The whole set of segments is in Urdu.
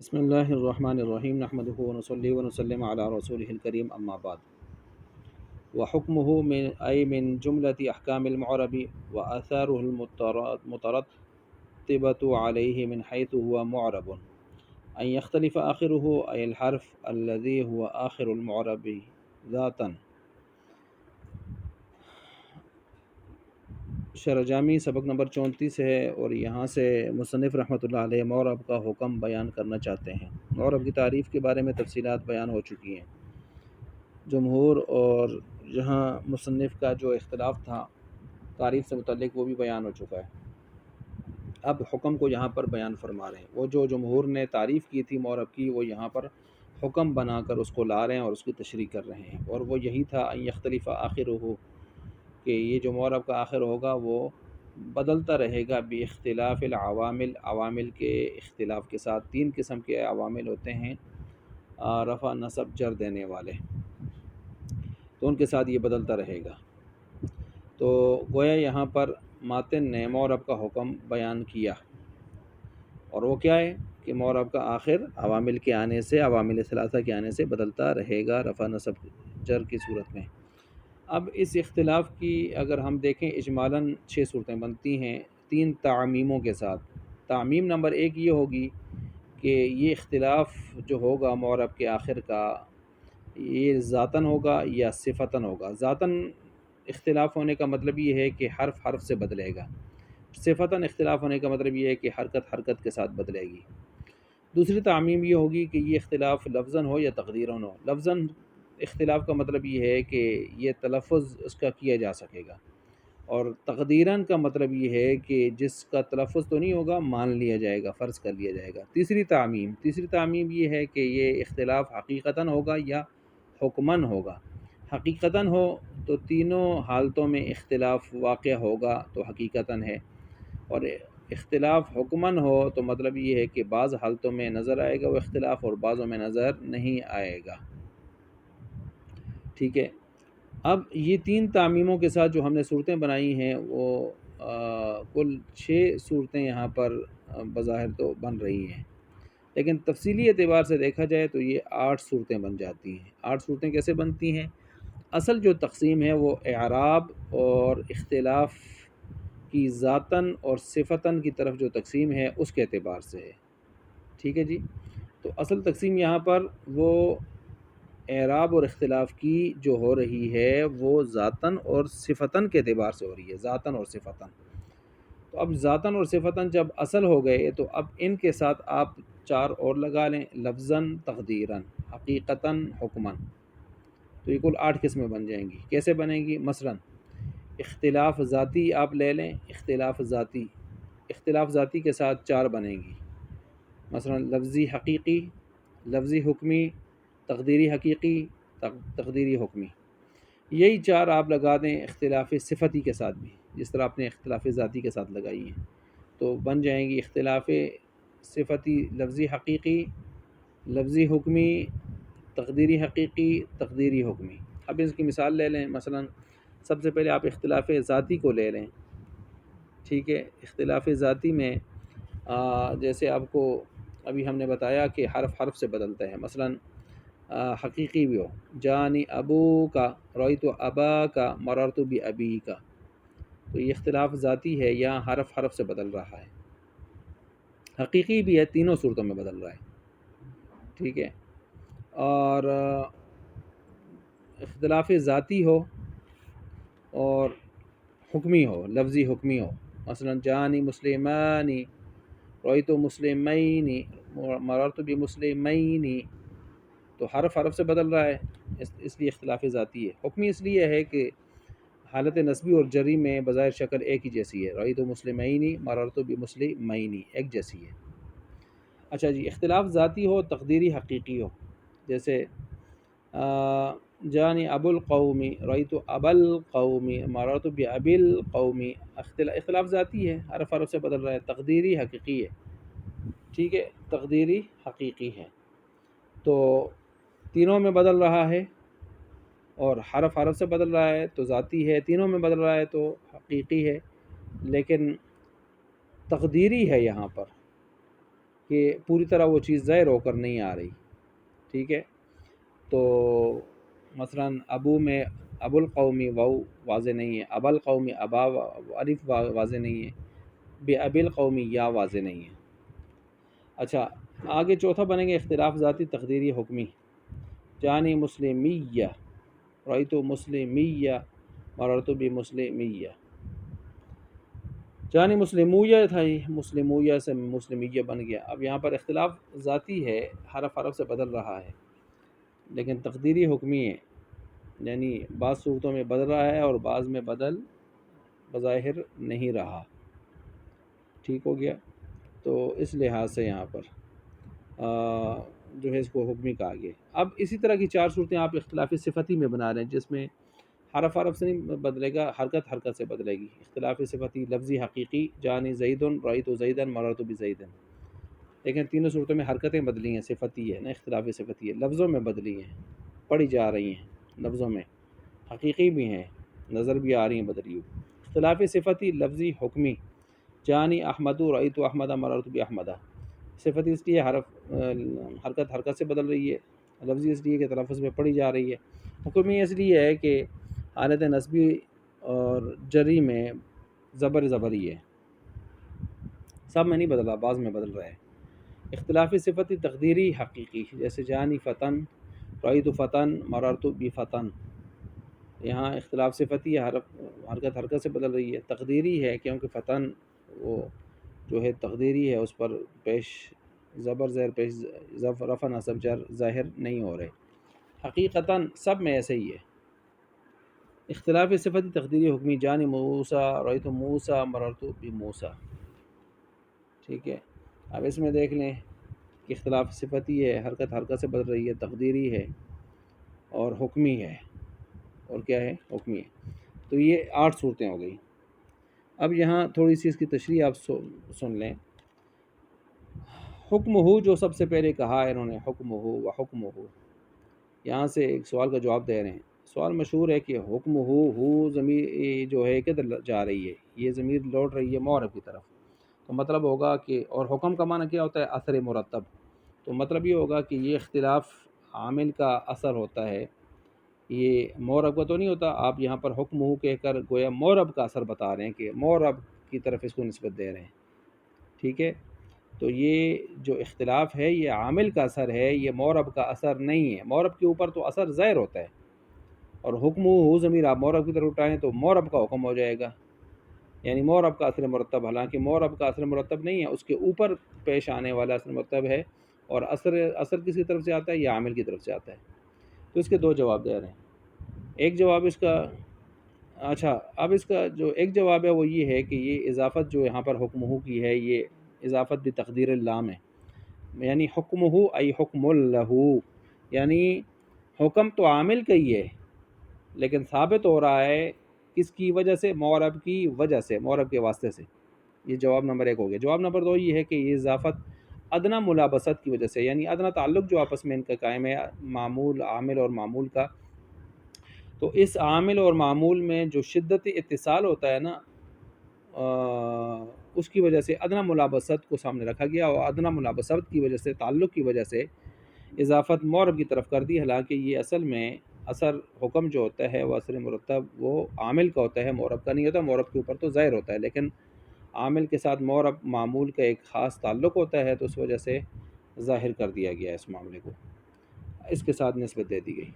بسم اللہ الرحمن الرحیم نحمدہ ونصلی ونسلم علی رسولہ الکریم اما بعد وحکمہ من جملۃ احکام المعرب وآثارہ المترتبۃ علیہ من حیث هو معرب ان یختلف آخرہ ای الحرف الذی هو آخر المعرب ذاتا۔ شرح جامی سبق نمبر 34 ہے، اور یہاں سے مصنف رحمۃ اللہ علیہ معرب کا حکم بیان کرنا چاہتے ہیں۔ معرب کی تعریف کے بارے میں تفصیلات بیان ہو چکی ہیں۔ جمہور اور جہاں مصنف کا جو اختلاف تھا تعریف سے متعلق وہ بھی بیان ہو چکا ہے۔ اب حکم کو یہاں پر بیان فرما رہے ہیں۔ وہ جو جمہور نے تعریف کی تھی معرب کی، وہ یہاں پر حکم بنا کر اس کو لا رہے ہیں اور اس کی تشریح کر رہے ہیں، اور وہ یہی تھا ان یختلف آخرہ، کہ یہ جو معرب کا آخر ہوگا وہ بدلتا رہے گا باختلاف العوامل، عوامل کے اختلاف کے ساتھ۔ تین قسم کے عوامل ہوتے ہیں رفع نصب جر دینے والے، تو ان کے ساتھ یہ بدلتا رہے گا۔ تو گویا یہاں پر ماتن نے معرب کا حکم بیان کیا، اور وہ کیا ہے کہ معرب کا آخر عوامل کے آنے سے، عوامل ثلاثہ کے آنے سے بدلتا رہے گا رفع نصب جر کی صورت میں۔ اب اس اختلاف کی اگر ہم دیکھیں اجمالاً 6 صورتیں بنتی ہیں 3 تعمیموں کے ساتھ۔ تعمیم نمبر 1 یہ ہوگی کہ یہ اختلاف جو ہوگا معرب کے آخر کا، یہ ذاتاً ہوگا یا صفتاً ہوگا۔ ذاتاً اختلاف ہونے کا مطلب یہ ہے کہ حرف حرف سے بدلے گا، صفتاً اختلاف ہونے کا مطلب یہ ہے کہ حرکت حرکت کے ساتھ بدلے گی۔ دوسری تعمیم یہ ہوگی کہ یہ اختلاف لفظاً ہو یا تقدیراً ہو۔ لفظاً اختلاف کا مطلب یہ ہے کہ یہ تلفظ اس کا کیا جا سکے گا، اور تقدیراً کا مطلب یہ ہے کہ جس کا تلفظ تو نہیں ہوگا مان لیا جائے گا، فرض کر لیا جائے گا۔ تیسری تعمیم یہ ہے کہ یہ اختلاف حقیقتاً ہوگا یا حکماً ہوگا۔ حقیقتاً ہو تو تینوں حالتوں میں اختلاف واقع ہوگا تو حقیقتاً ہے، اور اختلاف حکماً ہو تو مطلب یہ ہے کہ بعض حالتوں میں نظر آئے گا وہ اختلاف اور بعضوں میں نظر نہیں آئے گا۔ ٹھیک ہے، اب یہ 3 تعمیموں کے ساتھ جو ہم نے صورتیں بنائی ہیں وہ کل 6 صورتیں یہاں پر بظاہر تو بن رہی ہیں، لیکن تفصیلی اعتبار سے دیکھا جائے تو یہ 8 صورتیں بن جاتی ہیں۔ 8 صورتیں کیسے بنتی ہیں؟ اصل جو تقسیم ہے وہ اعراب اور اختلاف کی ذاتاً اور صفتاً کی طرف جو تقسیم ہے اس کے اعتبار سے ہے۔ ٹھیک ہے جی، تو اصل تقسیم یہاں پر وہ اعراب اور اختلاف کی جو ہو رہی ہے وہ ذاتاً اور صفتاً کے اعتبار سے ہو رہی ہے، ذاتاً اور صفتاً۔ تو اب ذاتاً اور صفتاً جب اصل ہو گئے تو اب ان کے ساتھ آپ 4 اور لگا لیں، لفظاً، تقدیراً، حقیقتاً، حکماً، تو یہ کل 8 قسمیں بن جائیں گی۔ کیسے بنیں گی؟ مثلاً اختلاف ذاتی آپ لے لیں، اختلاف ذاتی کے ساتھ 4 بنیں گی، مثلاً لفظی حقیقی، لفظی حکمی، تقدیری حقیقی، تقدیری حکمی۔ یہی 4 آپ لگا دیں اختلاف صفتی کے ساتھ بھی، جس طرح آپ نے اختلاف ذاتی کے ساتھ لگائی ہیں، تو بن جائیں گی اختلاف صفتی لفظی حقیقی، لفظی حکمی، تقدیری حقیقی، تقدیری حکمی۔ اب اس کی مثال لے لیں، مثلاً سب سے پہلے آپ اختلاف ذاتی کو لے لیں۔ ٹھیک ہے، اختلاف ذاتی میں جیسے آپ کو ابھی ہم نے بتایا کہ حرف حرف سے بدلتا ہے، مثلاً حقیقی بھی ہو، جانی ابو کا، رویت ابا کا، مررت بابی کا، تو یہ اختلاف ذاتی ہے، یہاں حرف حرف سے بدل رہا ہے۔ حقیقی بھی ہے، تینوں صورتوں میں بدل رہا ہے۔ ٹھیک ہے، اور اختلاف ذاتی ہو اور حکمی ہو، لفظی حکمی ہو، مثلا جانی مسلمانی، رویت مسلمینی، مررت بمسلمینی، تو حرف حرف سے بدل رہا ہے، اس لیے اختلاف ذاتی ہے۔ حکمی اس لیے ہے کہ حالت نسبی اور جری میں بظاہر شکل ایک ہی جیسی ہے، رویت مسلمینی، مررت بمسلمینی، ایک جیسی ہے۔ اچھا جی، اختلاف ذاتی ہو، تقدیری حقیقی ہو، جیسے جانی ابو القومی، رویت ابا القومی، مررت بابی القومی، اختلاف ذاتی ہے، حرف حرف سے بدل رہا ہے، تقدیری حقیقی ہے۔ ٹھیک ہے، تقدیری حقیقی ہے، تو تینوں میں بدل رہا ہے، اور حرف حرف سے بدل رہا ہے تو ذاتی ہے، تینوں میں بدل رہا ہے تو حقیقی ہے، لیکن تقدیری ہے یہاں پر۔ کہ پوری طرح وہ چیز ظاہر ہو کر نہیں آ رہی، ٹھیک ہے؟ تو مثلا ابو میں ابو القومی واو واضح نہیں ہے، ابا القومی ابا الف واضح نہیں ہے، بے ابی القومی یا واضح نہیں ہے۔ اچھا، آگے چوتھا بنیں گے اختلاف ذاتی تقدیری حکمی، جانی مسلمیہ، رأیت مسلمیہ، مررت بمسلمیہ۔ جانی مسلمویہ تھا، یہ مسلمویہ سے مسلمیہ بن گیا۔ اب یہاں پر اختلاف ذاتی ہے، حرف حرف سے بدل رہا ہے، لیکن تقدیری حکمی ہے، یعنی بعض صورتوں میں بدل رہا ہے اور بعض میں بدل بظاہر نہیں رہا، ٹھیک ہو گیا؟ تو اس لحاظ سے یہاں پر جو ہے اس کو حکمی کہا گیا۔ اب اسی طرح کی چار صورتیں آپ اختلاف صفتی میں بنا رہے ہیں، جس میں حرف حرف سے نہیں بدلے گا، حرکت حرکت سے بدلے گی۔ اختلاف صفتی لفظی حقیقی، جانی زید رأیت زیدا مررت بزید، لیکن تینوں صورتوں میں حرکتیں بدلی ہیں، صفتی ہے نا، اختلاف صفتی ہے، لفظوں میں بدلی ہیں، پڑھی جا رہی ہیں لفظوں میں، حقیقی بھی ہیں، نظر بھی آ رہی ہیں بدلی ہوئی۔ اختلاف صفتی لفظی حکمی، جانی احمد رأیت احمد مررت باحمد، صفتی اس لیے حرکت حرکت سے بدل رہی ہے، لفظی اس لیے کہ تلفظ میں پڑھی جا رہی ہے، حکمی اس لیے ہے کہ حالت نسبی اور جری میں زبر ہی ہے، سب میں نہیں بدلا، بعض میں بدل رہا ہے۔ اختلاف صفتی تقدیری حقیقی، جیسے جانی فتن رأیت فتن مررت بفتن، یہاں اختلاف صفتی ہے، حرکت حرکت سے بدل رہی ہے، تقدیری ہے کیونکہ فتن وہ جو ہے تقدیری ہے، اس پر پیش زبر زیر پیش رفع نصب جر ظاہر نہیں ہو رہے، حقیقتاً سب میں ایسے ہی ہے۔ اختلاف صفتی تقدیری حکمی، جانی موسیٰ رأیت موسیٰ مررت بموسیٰ، ٹھیک ہے؟ اب اس میں دیکھ لیں کہ اختلاف صفتی ہے، حرکت حرکت سے بدل رہی ہے، تقدیری ہے اور حکمی ہے، اور کیا ہے؟ حکمی ہے۔ تو یہ 8 صورتیں ہو گئی۔ اب یہاں تھوڑی سی اس کی تشریح آپ سن لیں۔ حکم ہو جو سب سے پہلے کہا ہے انہوں نے، حکم ہو و حکم ہو، یہاں سے ایک سوال کا جواب دے رہے ہیں۔ سوال مشہور ہے کہ حکم ہو ضمیر جو ہے کدھر جا رہی ہے، یہ ضمیر لوٹ رہی ہے معرب کی طرف، تو مطلب ہوگا کہ، اور حکم کا معنی کیا ہوتا ہے؟ اثر مرتب، تو مطلب یہ ہوگا کہ یہ اختلاف عامل کا اثر ہوتا ہے، یہ معرب کا تو نہیں ہوتا۔ آپ یہاں پر حکم ہو کہہ کر گویا معرب کا اثر بتا رہے ہیں کہ معرب کی طرف اس کو نسبت دے رہے ہیں، ٹھیک ہے؟ تو یہ جو اختلاف ہے یہ عامل کا اثر ہے، یہ معرب کا اثر نہیں ہے۔ معرب کے اوپر تو اثر ظاہر ہوتا ہے، اور حکم ہو ضمیر آپ معرب کی طرف اٹھائیں تو معرب کا حکم ہو جائے گا، یعنی معرب کا اثر مرتب، حالانکہ معرب کا اثر مرتب نہیں ہے، اس کے اوپر پیش آنے والا اثر مرتب ہے، اور اثر کس کی طرف سے آتا ہے؟ یہ عامل کی طرف سے آتا ہے۔ تو اس کے 2 جواب دے رہے ہیں۔ ایک جواب اس کا، اچھا اب اس کا جو ایک جواب ہے وہ یہ ہے کہ یہ اضافت جو یہاں پر حکم ہو کی ہے، یہ اضافت بھی تقدیر اللام ہے، یعنی حکم ہو ای حکم اللہ، یعنی حکم تو عامل کا ہی ہے، لیکن ثابت ہو رہا ہے کس کی وجہ سے؟ معرب کی وجہ سے، معرب کے واسطے سے۔ یہ جواب نمبر 1 ہو گیا۔ جواب نمبر 2 یہ ہے کہ یہ اضافت ادنا ملابست کی وجہ سے، یعنی ادنا تعلق جو آپس میں ان کا قائم ہے، معمول عامل اور معمول کا، تو اس عامل اور معمول میں جو شدت اتصال ہوتا ہے نا، اس کی وجہ سے ادنا ملابست کو سامنے رکھا گیا، اور ادنا ملابست کی وجہ سے، تعلق کی وجہ سے اضافت معرب کی طرف کر دی، حالانکہ یہ اصل میں اثر حکم جو ہوتا ہے وہ اثر مرتب وہ عامل کا ہوتا ہے، معرب کا نہیں ہوتا۔ معرب کے اوپر تو ظاہر ہوتا ہے، لیکن عامل کے ساتھ معرب معمول کا ایک خاص تعلق ہوتا ہے، تو اس وجہ سے ظاہر کر دیا گیا اس معاملے کو، اس کے ساتھ نسبت دے دی گئی۔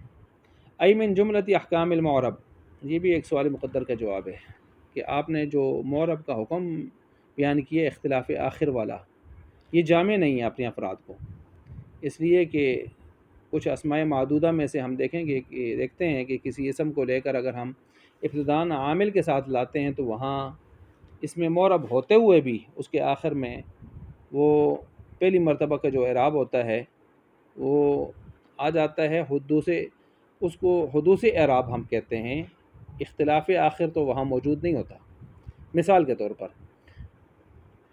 ای من جملۃ احکام المعرب، یہ بھی ایک سوال مقدر کا جواب ہے کہ آپ نے جو معرب کا حکم بیان کیا اختلاف آخر والا، یہ جامع نہیں ہے اپنے افراد کو، اس لیے کہ کچھ اسماء معدودہ میں سے ہم دیکھیں گے کہ دیکھتے ہیں کہ کسی اسم کو لے کر اگر ہم ابتداءً عامل کے ساتھ لاتے ہیں تو وہاں اس میں معرب ہوتے ہوئے بھی اس کے آخر میں وہ پہلی مرتبہ کا جو اعراب ہوتا ہے وہ آ جاتا ہے حدوث، اس کو حدوث اعراب ہم کہتے ہیں، اختلاف آخر تو وہاں موجود نہیں ہوتا۔ مثال کے طور پر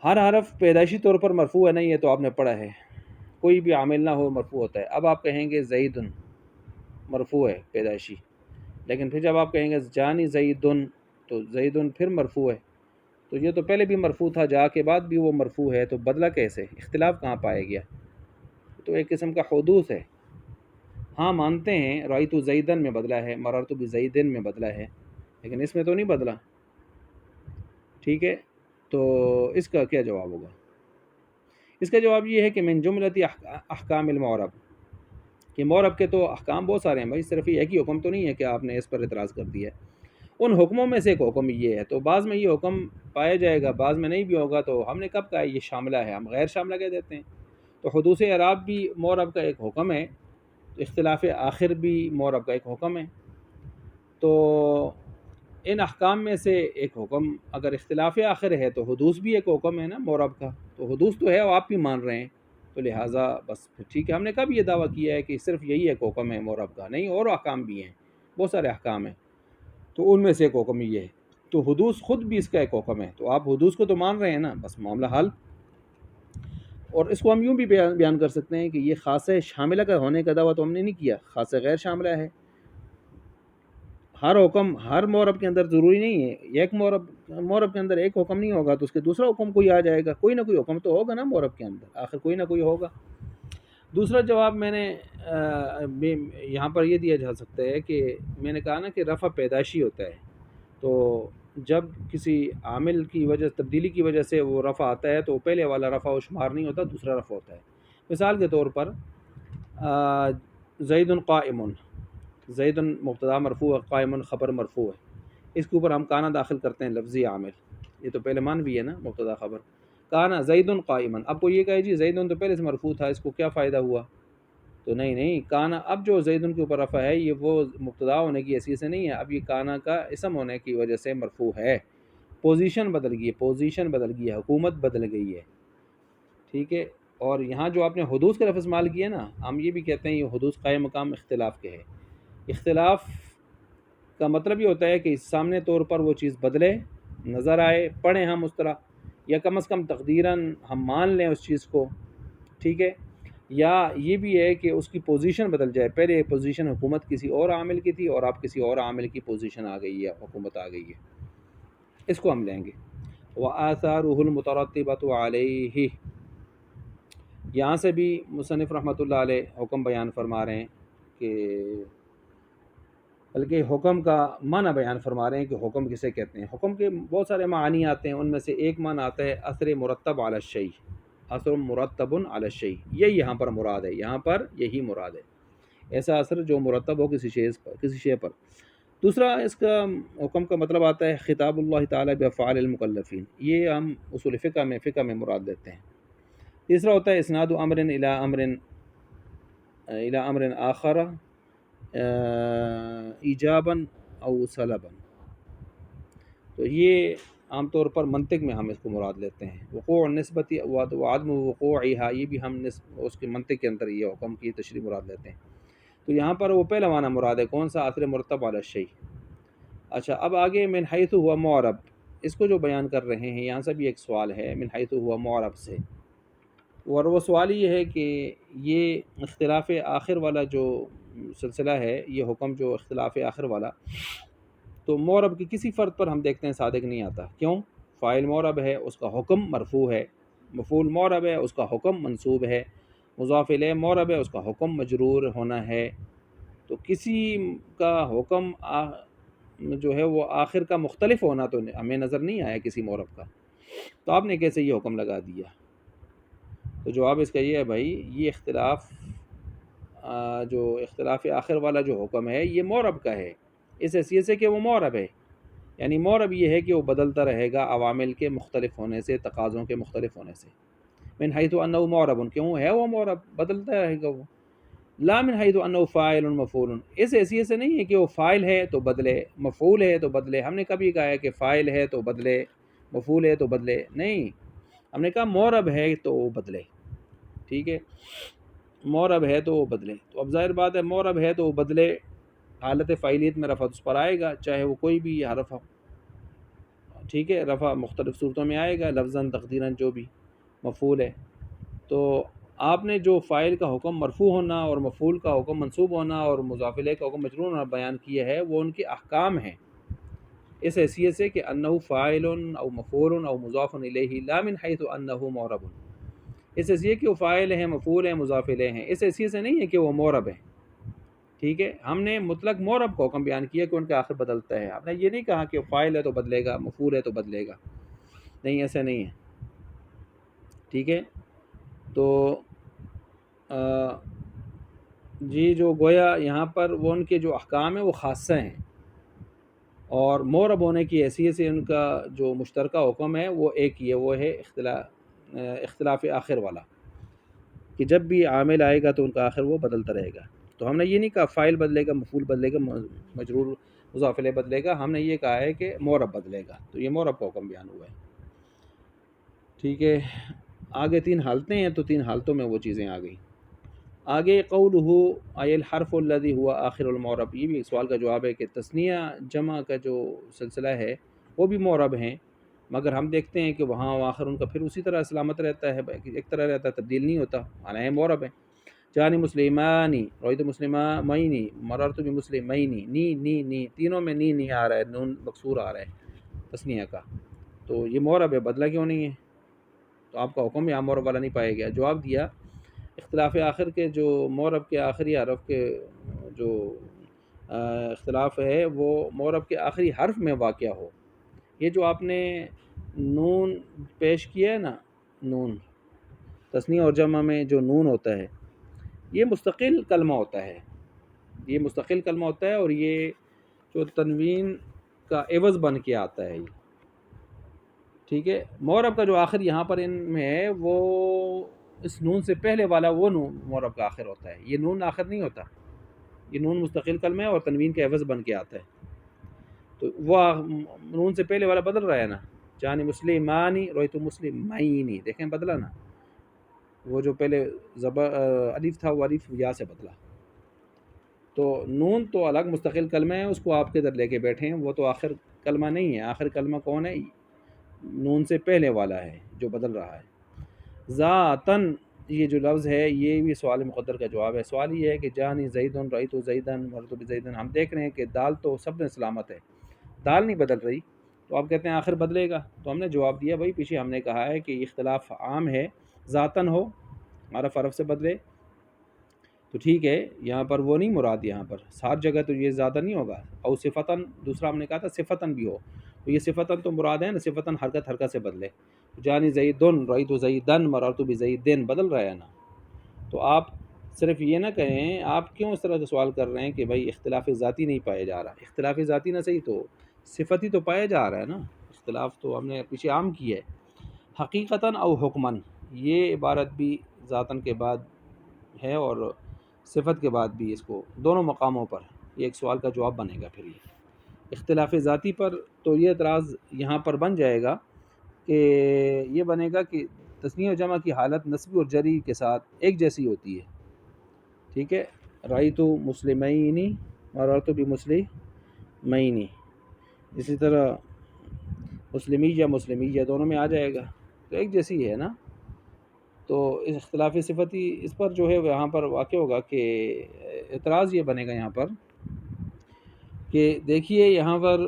ہر حرف پیدائشی طور پر مرفوع ہے، نہیں ہے تو آپ نے پڑھا ہے، کوئی بھی عامل نہ ہو مرفوع ہوتا ہے۔ اب آپ کہیں گے زیدن مرفوع ہے پیدائشی، لیکن پھر جب آپ کہیں گے جانی زیدن تو زیدن پھر مرفوع ہے، تو یہ تو پہلے بھی مرفوع تھا، جا کے بعد بھی وہ مرفوع ہے، تو بدلہ کیسے؟ اختلاف کہاں پایا گیا؟ تو ایک قسم کا حدوث ہے۔ ہاں مانتے ہیں رأیت زیدن میں بدلہ ہے، مررت بزیدن میں بدلہ ہے، لیکن اس میں تو نہیں بدلا، ٹھیک ہے؟ تو اس کا کیا جواب ہوگا؟ اس کا جواب یہ ہے کہ من جملۃ احکام المعرب، کہ معرب کے تو احکام بہت سارے ہیں بھائی، صرف یہ ایک ہی حکم تو نہیں ہے کہ آپ نے اس پر اعتراض کر دیا ہے۔ ان حکموں میں سے ایک حکم یہ ہے، تو بعض میں یہ حکم پایا جائے گا، بعض میں نہیں بھی ہوگا، تو ہم نے کب کہا یہ شاملہ ہے؟ ہم غیر شاملہ کہہ دیتے ہیں۔ تو حدوث اعراب بھی معرب کا ایک حکم ہے، تو اختلاف آخر بھی معرب کا ایک حکم ہے۔ تو ان احکام میں سے ایک حکم اگر اختلاف آخر ہے تو حدوث بھی ایک حکم ہے نا معرب کا، تو حدوث تو ہے اور آپ بھی مان رہے ہیں، تو لہٰذا بس پھر ٹھیک ہے۔ ہم نے کب یہ دعویٰ کیا ہے کہ صرف یہی ایک حکم ہے معرب کا؟ نہیں، اور احکام بھی ہیں، بہت سارے احکام ہیں، تو ان میں سے ایک حکم یہ ہے، تو حدوث خود بھی اس کا ایک حکم ہے، تو آپ حدوث کو تو مان رہے ہیں نا، بس معاملہ حل۔ اور اس کو ہم یوں بھی بیان کر سکتے ہیں کہ یہ خاص شاملہ کا ہونے کا دعویٰ تو ہم نے نہیں کیا، خاص غیر شاملہ ہے۔ ہر حکم ہر معرب کے اندر ضروری نہیں ہے، ایک معرب کے اندر ایک حکم نہیں ہوگا تو اس کے دوسرا حکم کوئی آ جائے گا، کوئی نہ کوئی حکم تو ہوگا نا معرب کے اندر، آخر کوئی نہ کوئی ہوگا۔ دوسرا جواب میں نے یہاں پر یہ دیا جا سکتا ہے کہ میں نے کہا نا کہ رفع پیدائشی ہوتا ہے، تو جب کسی عامل کی وجہ تبدیلی کی وجہ سے وہ رفع آتا ہے تو پہلے والا رفع و شمار نہیں ہوتا، دوسرا رفع ہوتا ہے۔ مثال کے طور پر زید قائم، زید مبتدا مرفوع ہے، قائم خبر مرفوع ہے، اس کے اوپر ہم کانا داخل کرتے ہیں لفظی عامل، یہ تو پہلے مان بھی ہے نا مبتدا خبر، کانا زید قائما۔ اب کو یہ کہے جی زید تو پہلے سے مرفوع تھا، اس کو کیا فائدہ ہوا؟ تو نہیں، کانا اب جو زید کے اوپر رفع ہے یہ وہ مبتدا ہونے کی حیثیت سے نہیں ہے، اب یہ کانا کا اسم ہونے کی وجہ سے مرفوع ہے، پوزیشن بدل گئی ہے، حکومت بدل گئی ہے، ٹھیک ہے؟ اور یہاں جو آپ نے حدوث کا لفظ استعمال کیا نا، ہم یہ بھی کہتے ہیں یہ حدوث قائم مقام اختلاف کے ہے۔ اختلاف کا مطلب یہ ہوتا ہے کہ سامنے طور پر وہ چیز بدلے، نظر آئے، پڑھیں ہم اس طرح، یا کم از کم تقدیراً ہم مان لیں اس چیز کو، ٹھیک ہے؟ یا یہ بھی ہے کہ اس کی پوزیشن بدل جائے، پہلے پوزیشن حکومت کسی اور عامل کی تھی اور اب کسی اور عامل کی پوزیشن آ گئی ہے، حکومت آ گئی ہے، اس کو ہم لیں گے۔ وآثارہ المترتبۃ علیہ، یہاں سے بھی مصنف رحمۃ اللہ علیہ حکم بیان فرما رہے ہیں کہ بلکہ حکم کا معنی بیان فرما رہے ہیں کہ حکم کسے کہتے ہیں۔ حکم کے بہت سارے معنی آتے ہیں، ان میں سے ایک معنی آتا ہے اثر مرتب علی الشیء، اثر مرتب علی الشیء، یہ یہاں پر مراد ہے، یہاں پر یہی مراد ہے، ایسا اثر جو مرتب ہو کسی شے پر۔ دوسرا اس کا حکم کا مطلب آتا ہے خطاب اللہ تعالیٰ بافعال المکلفین، یہ ہم اصول فقہ میں مراد لیتے ہیں۔ تیسرا ہوتا ہے اسناد امر الی امر آخر ایجابا او سلبا، تو یہ عام طور پر منطق میں ہم اس کو مراد لیتے ہیں۔ وقوع النسبت وعدم وقوعها، یہ بھی ہم اس کے منطق کے اندر یہ حکم کی تشریح مراد لیتے ہیں۔ تو یہاں پر وہ پہلا معنی مراد ہے، کون سا؟ اثر مرتب علی الشیء۔ اچھا، اب آگے من حیث ہوا معرب، اس کو جو بیان کر رہے ہیں یہاں سے بھی ایک سوال ہے من حیث ہوا معرب سے، اور وہ سوال یہ ہے کہ یہ اختلاف آخر والا جو سلسلہ ہے، یہ حکم جو اختلاف آخر والا، تو معرب کی کسی فرد پر ہم دیکھتے ہیں صادق نہیں آتا، کیوں؟ فاعل معرب ہے، اس کا حکم مرفوع ہے، مفعول معرب ہے، اس کا حکم منصوب ہے، مضاف الیہ معرب ہے، اس کا حکم مجرور ہونا ہے، تو کسی کا حکم جو ہے وہ آخر کا مختلف ہونا تو ہمیں نظر نہیں آیا کسی معرب کا، تو آپ نے کیسے یہ حکم لگا دیا؟ تو جواب اس کا یہ ہے بھائی، یہ اختلاف جو اختلاف آخر والا جو حکم ہے یہ معرب کا ہے، اس حیثیت سے کہ وہ معرب ہے، یعنی معرب یہ ہے کہ وہ بدلتا رہے گا عوامل کے مختلف ہونے سے، تقاضوں کے مختلف ہونے سے۔ من حیث انہ معرب، کیوں ہے وہ معرب، بدلتا رہے گا وہ، لا من حیث انہ فاعل مفعول، اس حیثیت سے نہیں ہے کہ وہ فاعل ہے تو بدلے، مفعول ہے تو بدلے۔ ہم نے کبھی کہا ہے کہ فاعل ہے تو بدلے، مفعول ہے تو بدلے، نہیں، ہم نے کہا معرب ہے تو وہ بدلے، ٹھیک ہے؟ معرب ہے تو وہ بدلے، تو اب ظاہر بات ہے معرب ہے تو وہ بدلے، حالت فاعلیت میں رفع اس پر آئے گا، چاہے وہ کوئی بھی حرف ہو، ٹھیک ہے؟ رفع مختلف صورتوں میں آئے گا، لفظاً تقدیراً جو بھی مفعول ہے۔ تو آپ نے جو فاعل کا حکم مرفوع ہونا اور مفعول کا حکم منصوب ہونا اور مضاف الیہ کا حکم مجرور ہونا بیان کیا ہے، وہ ان کے احکام ہیں، اس حیثیت سے کہ انہ فاعل او مفعول او مضاف الیہ لا من حیث انہ معرب، اس حیثیت کہ وہ فاعل ہیں، مفعول ہیں، مضاف الیہ ہیں، اس حیثیت سے نہیں ہے کہ وہ معرب ہیں. ٹھیک ہے، ہم نے مطلق معرب کو حکم بیان کیا کہ ان کا آخر بدلتا ہے. ہم نے یہ نہیں کہا کہ فاعل ہے تو بدلے گا، مفعول ہے تو بدلے گا، نہیں، ایسا نہیں ہے. ٹھیک ہے، تو جی جو گویا یہاں پر وہ ان کے جو احکام ہیں وہ خاصہ ہیں، اور معرب ہونے کی حیثیت سے ان کا جو مشترکہ حکم ہے وہ ایک ہی ہے، وہ ہے اختلاف آخر والا، کہ جب بھی عامل آئے گا تو ان کا آخر وہ بدلتا رہے گا. تو ہم نے یہ نہیں کہا فاعل بدلے گا، مفعول بدلے گا، مجرور مضاف الیہ بدلے گا، ہم نے یہ کہا ہے کہ معرب بدلے گا. تو یہ معرب کا حکم بیان ہوا ہے. ٹھیک ہے، آگے 3 حالتیں ہیں، تو 3 حالتوں میں وہ چیزیں آ گئیں. آگے قولہ ای الحرف الذی ہوا آخر المعرب، یہ بھی ایک سوال کا جواب ہے کہ تثنیہ جمع کا جو سلسلہ ہے وہ بھی معرب ہیں، مگر ہم دیکھتے ہیں کہ وہاں آخر ان کا پھر اسی طرح سلامت رہتا ہے، ایک طرح رہتا ہے، تبدیل نہیں ہوتا، معنی ہے معرب ہے. جانی مسلمانی، رویت مسلمینی، مررت بمسلمینی، نی تینوں میں نی آ رہا ہے، نون مکسور آ رہا ہے تثنیہ کا، تو یہ معرب ہے، بدلہ کیوں نہیں ہے؟ تو آپ کا حکم یہاں معرب والا نہیں پایا گیا. جواب دیا اختلاف آخر کے جو معرب کے آخری حرف کے جو اختلاف ہے وہ معرب کے آخری حرف میں واقع ہو. یہ جو آپ نے نون پیش کیا ہے نا، نون تثنیہ اور جمع میں جو نون ہوتا ہے یہ مستقل کلمہ ہوتا ہے، یہ مستقل کلمہ ہوتا ہے، اور یہ جو تنوین کا عوض بن کے آتا ہے. ٹھیک ہے، معرب کا جو آخر یہاں پر ان میں ہے وہ اس نون سے پہلے والا وہ نون معرب کا آخر ہوتا ہے، یہ نون آخر نہیں ہوتا، یہ نون مستقل کلمہ ہے اور تنوین کا عوض بن کے آتا ہے. تو وہ نون سے پہلے والا بدل رہا ہے نا، جانی مسلمانی رویت مسلمینی، دیکھیں بدلا نا، وہ جو پہلے الف تھا وہ الف یا سے بدلا. تو نون تو الگ مستقل کلمہ ہے، اس کو آپ کے در لے کے بیٹھے ہیں، وہ تو آخر کلمہ نہیں ہے. آخر کلمہ کون ہے؟ نون سے پہلے والا ہے جو بدل رہا ہے. ذاتن، یہ جو لفظ ہے یہ بھی سوال مقدر کا جواب ہے. سوال یہ ہے کہ جانی زیدن رأیت زیدن مررت بزیدن، ہم دیکھ رہے ہیں کہ دال تو سب میں سلامت ہے، دال نہیں بدل رہی، تو آپ کہتے ہیں آخر بدلے گا. تو ہم نے جواب دیا بھائی پیچھے ہم نے کہا ہے کہ اختلاف عام ہے، ذاتن ہو، عرف عرف سے بدلے، تو ٹھیک ہے، یہاں پر وہ نہیں مراد، یہاں پر ہر جگہ تو یہ زیادہ نہیں ہوگا. او صفتاً، دوسرا ہم نے کہا تھا صفتاً بھی ہو، تو یہ صفتاً تو مراد ہے نا، صفتاً حرکت سے بدلے. جانی زیدن رأیت زیدن مررت بزیدن بدل رہا ہے نا. تو آپ صرف یہ نہ کہیں، آپ کیوں اس طرح کا سوال کر رہے ہیں کہ بھائی اختلاف ذاتی نہیں پایا جا رہا؟ اختلاف ذاتی نہ صحیح تو صفتی تو پایا جا رہا ہے نا، اختلاف تو ہم نے پیچھے عام کی ہے. حقیقتاً او حکماً، یہ عبارت بھی ذاتاً کے بعد ہے اور صفت کے بعد بھی، اس کو دونوں مقاموں پر یہ ایک سوال کا جواب بنے گا. پھر یہ اختلاف ذاتی پر تو یہ اعتراض یہاں پر بن جائے گا کہ یہ بنے گا کہ تثنیہ و جمع کی حالت نصبی اور جری کے ساتھ ایک جیسی ہوتی ہے. ٹھیک ہے، رأیت مسلمینی مررت بمسلمینی، اسی طرح مسلمیہ دونوں میں آ جائے گا، تو ایک جیسی ہے نا. تو اس اختلاف صفتی اس پر جو ہے یہاں پر واقع ہوگا کہ اعتراض یہ بنے گا یہاں پر کہ دیکھیے یہاں پر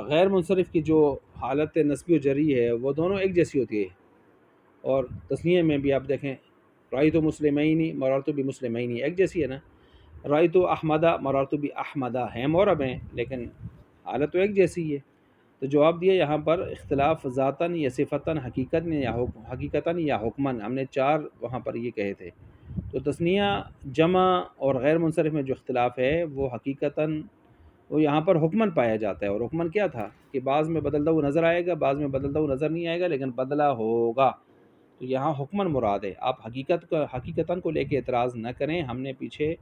غیر منصرف کی جو حالت نسبی و جری ہے وہ دونوں ایک جیسی ہوتی ہے، اور تثنیہ میں بھی آپ دیکھیں رأیت مسلمینی مررت بمسلمینی ایک جیسی ہے نا. رأیت احمدہ مررت باحمدہ، ہیں معرب ہیں لیکن حالت تو ایک جیسی ہے. تو جواب دیا یہاں پر اختلاف ذاتاً یا صفتاً، حقیقتاً یا حکماً، ہم نے 4 وہاں پر یہ کہے تھے. تو تثنیہ جمع اور غیر منصرف میں جو اختلاف ہے وہ حقیقتاً وہ یہاں پر حکماً پایا جاتا ہے. اور حکماً کیا تھا کہ بعض میں بدلتا ہوا نظر آئے گا، بعض میں بدلتا ہوا نظر نہیں آئے گا، لیکن بدلہ ہوگا. تو یہاں حکماً مراد ہے. آپ حقیقتاً کو لے کے اعتراض نہ کریں، ہم نے پیچھے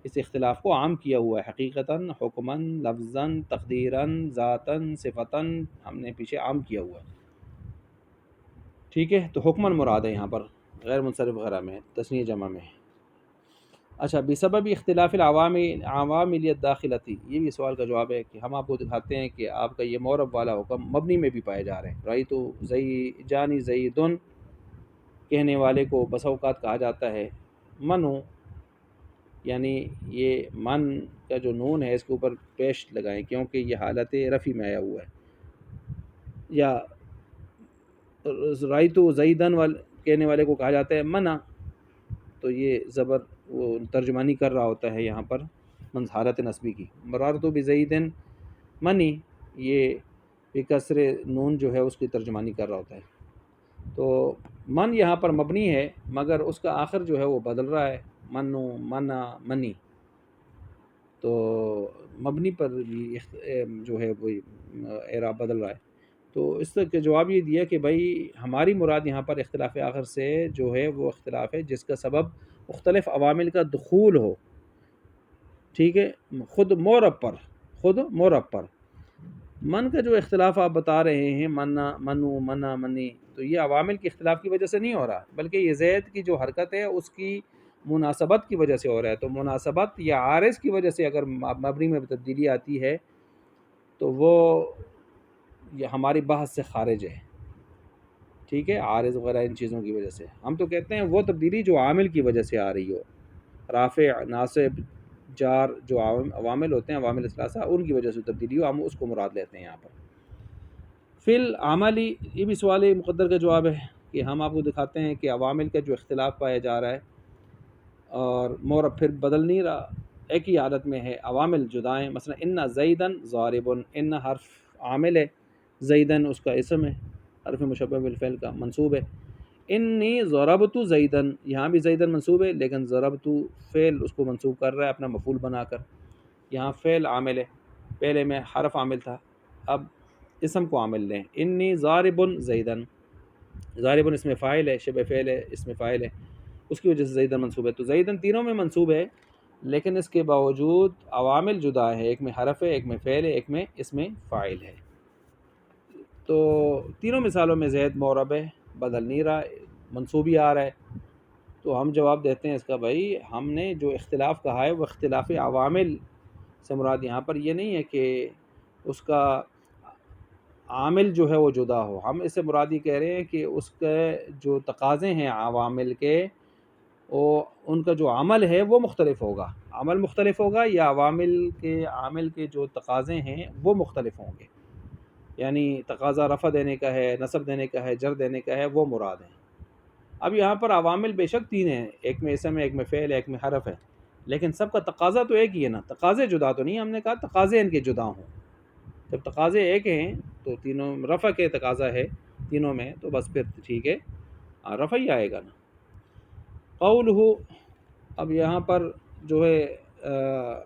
اس اختلاف کو عام کیا ہوا ہے، حقیقتاً، حکماً، لفظاً، تقدیراً، ذاتاً، صفتاً، ہم نے پیچھے عام کیا ہوا ہے. ٹھیک ہے، تو حکماً مراد ہے یہاں پر غیر منصرف وغیرہ میں تثنیہ جمع میں. اچھا، بسبب اختلاف عواملیت داخلتی، یہ بھی سوال کا جواب ہے کہ ہم آپ کو دکھاتے ہیں کہ آپ کا یہ معرب والا حکم مبنی میں بھی پائے جا رہے ہیں. رأیت جانی زیدن کہنے والے کو بسا اوقات کہا جاتا ہے منو، یعنی یہ من کا جو نون ہے اس کے اوپر پیش لگائیں کیونکہ یہ حالت رفع میں آیا ہوا ہے. یا رائتو زیدن کہنے والے کو کہا جاتا ہے منع، تو یہ زبر وہ ترجمانی کر رہا ہوتا ہے یہاں پر حالت نصبی کی. مرارتو بزیدن منی، یہ بکسر نون جو ہے اس کی ترجمانی کر رہا ہوتا ہے. تو من یہاں پر مبنی ہے مگر اس کا آخر جو ہے وہ بدل رہا ہے، منو، منا، منی. تو مبنی پر بھی جو ہے وہ اعراب بدل رہا ہے. تو اس کا جواب یہ دیا کہ بھائی ہماری مراد یہاں پر اختلاف آخر سے جو ہے وہ اختلاف ہے جس کا سبب مختلف عوامل کا دخول ہو. ٹھیک ہے، خود مورب پر من کا جو اختلاف آپ بتا رہے ہیں، منا، منو، منا، منی، تو یہ عوامل کے اختلاف کی وجہ سے نہیں ہو رہا بلکہ یہ زید کی جو حرکت ہے اس کی مناسبت کی وجہ سے ہو رہا ہے. تو مناسبت یا عارض کی وجہ سے اگر مبنی میں تبدیلی آتی ہے تو وہ یہ ہماری بحث سے خارج ہے. ٹھیک ہے، عارض وغیرہ ان چیزوں کی وجہ سے ہم تو کہتے ہیں وہ تبدیلی جو عامل کی وجہ سے آ رہی ہو، رافع، ناصب، جار، جو عوامل ہوتے ہیں، عوامل ثلاثہ، ان کی وجہ سے تبدیلی ہو، ہم اس کو مراد لیتے ہیں یہاں پر. فی العملی، یہ بھی سوال مقدر کا جواب ہے کہ ہم آپ کو دکھاتے ہیں کہ عوامل کا جو اختلاف پایا جا رہا ہے اور مورب پھر بدل نہیں رہا، ایک ہی حالت میں ہے، عوامل جدا ہیں. مثلا ان زیدن ضارب، ان حرف عامل ہے، زیدن اس کا اسم ہے، حرف مشبہ بالفعل کا منصوب ہے. انی ضربت زیدن، یہاں بھی زیدن منصوب ہے لیکن ضربت فعل اس کو منصوب کر رہا ہے اپنا مفعول بنا کر. یہاں فعل عامل ہے، پہلے میں حرف عامل تھا، اب اسم کو عامل لیں. انی ضارب زیدن، ضارب اس میں فاعل ہے، شبہ فعل ہے، اس میں فاعل ہے، اس کی وجہ سے زیدن منصوب ہے. تو زیدن تینوں میں منصوب ہے لیکن اس کے باوجود عوامل جدا ہے، ایک میں حرف ہے، ایک میں فعل ہے، ایک میں اس میں فاعل ہے. تو تینوں مثالوں میں زید معرب ہے، بدل نہیں رہا، منصوبی آ رہا ہے. تو ہم جواب دیتے ہیں اس کا، بھائی ہم نے جو اختلاف کہا ہے وہ اختلاف عوامل سے مراد یہاں پر یہ نہیں ہے کہ اس کا عامل جو ہے وہ جدا ہو. ہم اس سے مراد یہ کہہ رہے ہیں کہ اس کے جو تقاضے ہیں عوامل کے، وہ ان کا جو عمل ہے وہ مختلف ہوگا. عمل مختلف ہوگا یا عامل کے جو تقاضے ہیں وہ مختلف ہوں گے. یعنی تقاضا رفع دینے کا ہے، نصب دینے کا ہے، جر دینے کا ہے، وہ مراد ہیں. اب یہاں پر عوامل بے شک تین ہیں، ایک میں اسم ہے، ایک میں فعل ہے، ایک میں حرف ہے، لیکن سب کا تقاضا تو ایک ہی ہے نا. تقاضے جدا تو نہیں، ہم نے کہا تقاضے ان کے جدا ہوں. جب تقاضے ایک ہیں تو تینوں رفع کے تقاضا ہے تینوں میں، تو بس پھر ٹھیک ہے، رفع ہی آئے گا نا. قولہ، اب یہاں پر جو ہے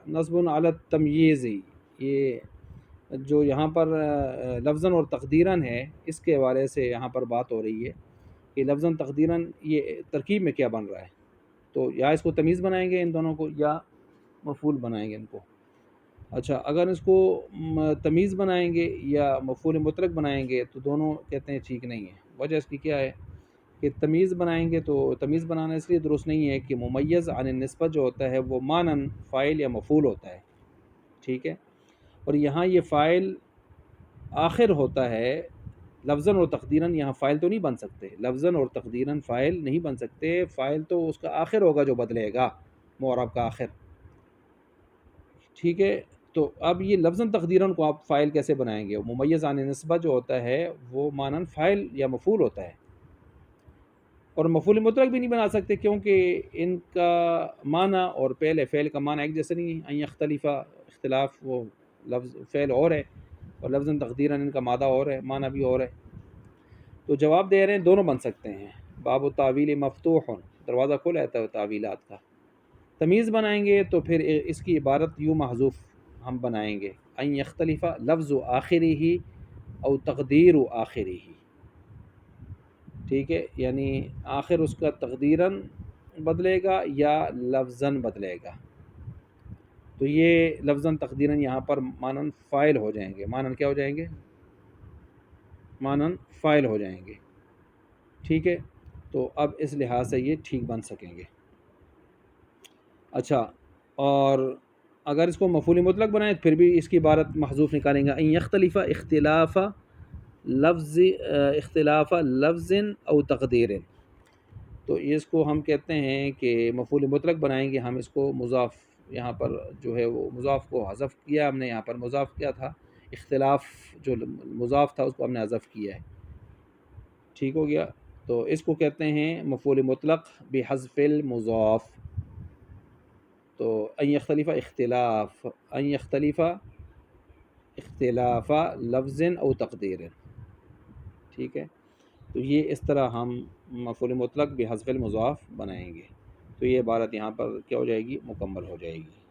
نصب علی التمییز، یہ جو یہاں پر لفظاً اور تقدیراً ہے، اس کے حوالے سے یہاں پر بات ہو رہی ہے کہ لفظاً تقدیراً یہ ترکیب میں کیا بن رہا ہے. تو یا اس کو تمیز بنائیں گے ان دونوں کو، یا مفعول بنائیں گے ان کو. اچھا، اگر اس کو تمیز بنائیں گے یا مفعول مطلق بنائیں گے تو دونوں کہتے ہیں ٹھیک نہیں ہے. وجہ اس کی کیا ہے کہ تمیز بنائیں گے تو تمیز بنانا اس لیے درست نہیں ہے کہ ممیز عن النسبت جو ہوتا ہے وہ مانن فاعل یا مفعول ہوتا ہے. ٹھیک ہے، اور یہاں یہ فاعل آخر ہوتا ہے. لفظاً اور تقدیراً یہاں فاعل تو نہیں بن سکتے، لفظاً اور تقدیراً فاعل نہیں بن سکتے. فاعل تو اس کا آخر ہوگا جو بدلے گا، معرب کا آخر. ٹھیک ہے، تو اب یہ لفظاً تقدیراً کو آپ فاعل کیسے بنائیں گے؟ ممیز عن نسبت جو ہوتا ہے وہ مانن فاعل یا مفعول ہوتا ہے. اور مفعول مطلق بھی نہیں بنا سکتے کیونکہ ان کا معنی اور پہلے فعل کا معنی ایک جیسے نہیں ہے. ان یختلف، اختلاف، وہ لفظ فعل اور ہے اور لفظاً تقدیراً ان کا مادہ اور ہے، معنی بھی اور ہے. تو جواب دے رہے ہیں دونوں بن سکتے ہیں. باب التاویل مفتوح، دروازہ کھل رہتا ہے تعویلات کا. تمیز بنائیں گے تو پھر اس کی عبارت یوں محذوف ہم بنائیں گے، ان یختلف لفظ آخری او تقدیر آخری. ٹھیک ہے، یعنی آخر اس کا تقدیراً بدلے گا یا لفظاً بدلے گا. تو یہ لفظاً تقدیراً یہاں پر مانن فاعل ہو جائیں گے. مانن کیا ہو جائیں گے؟ مانن فاعل ہو جائیں گے. ٹھیک ہے، تو اب اس لحاظ سے یہ ٹھیک بن سکیں گے. اچھا، اور اگر اس کو مفعول مطلق بنائیں پھر بھی اس کی عبارت محذوف نکالیں گے، ان یختلف اختلاف لفظ او تقدیر. تو اس کو ہم کہتے ہیں کہ مفعول مطلق بنائیں گے ہم اس کو مضاف، یہاں پر جو ہے وہ مضاف کو حذف کیا ہم نے، یہاں پر مضاف کیا تھا، اختلاف جو مضاف تھا اس کو ہم نے حذف کیا ہے، ٹھیک ہو گیا. تو اس کو کہتے ہیں مفعول مطلق بحذف المضاف. تو ان یختلف اختلاف، ان یختلف اختلاف لفظ او تقدیر، ٹھیک ہے. تو یہ اس طرح ہم مفعول مطلق بحذف المضاف بنائیں گے. تو یہ عبارت یہاں پر کیا ہو جائے گی، مکمل ہو جائے گی.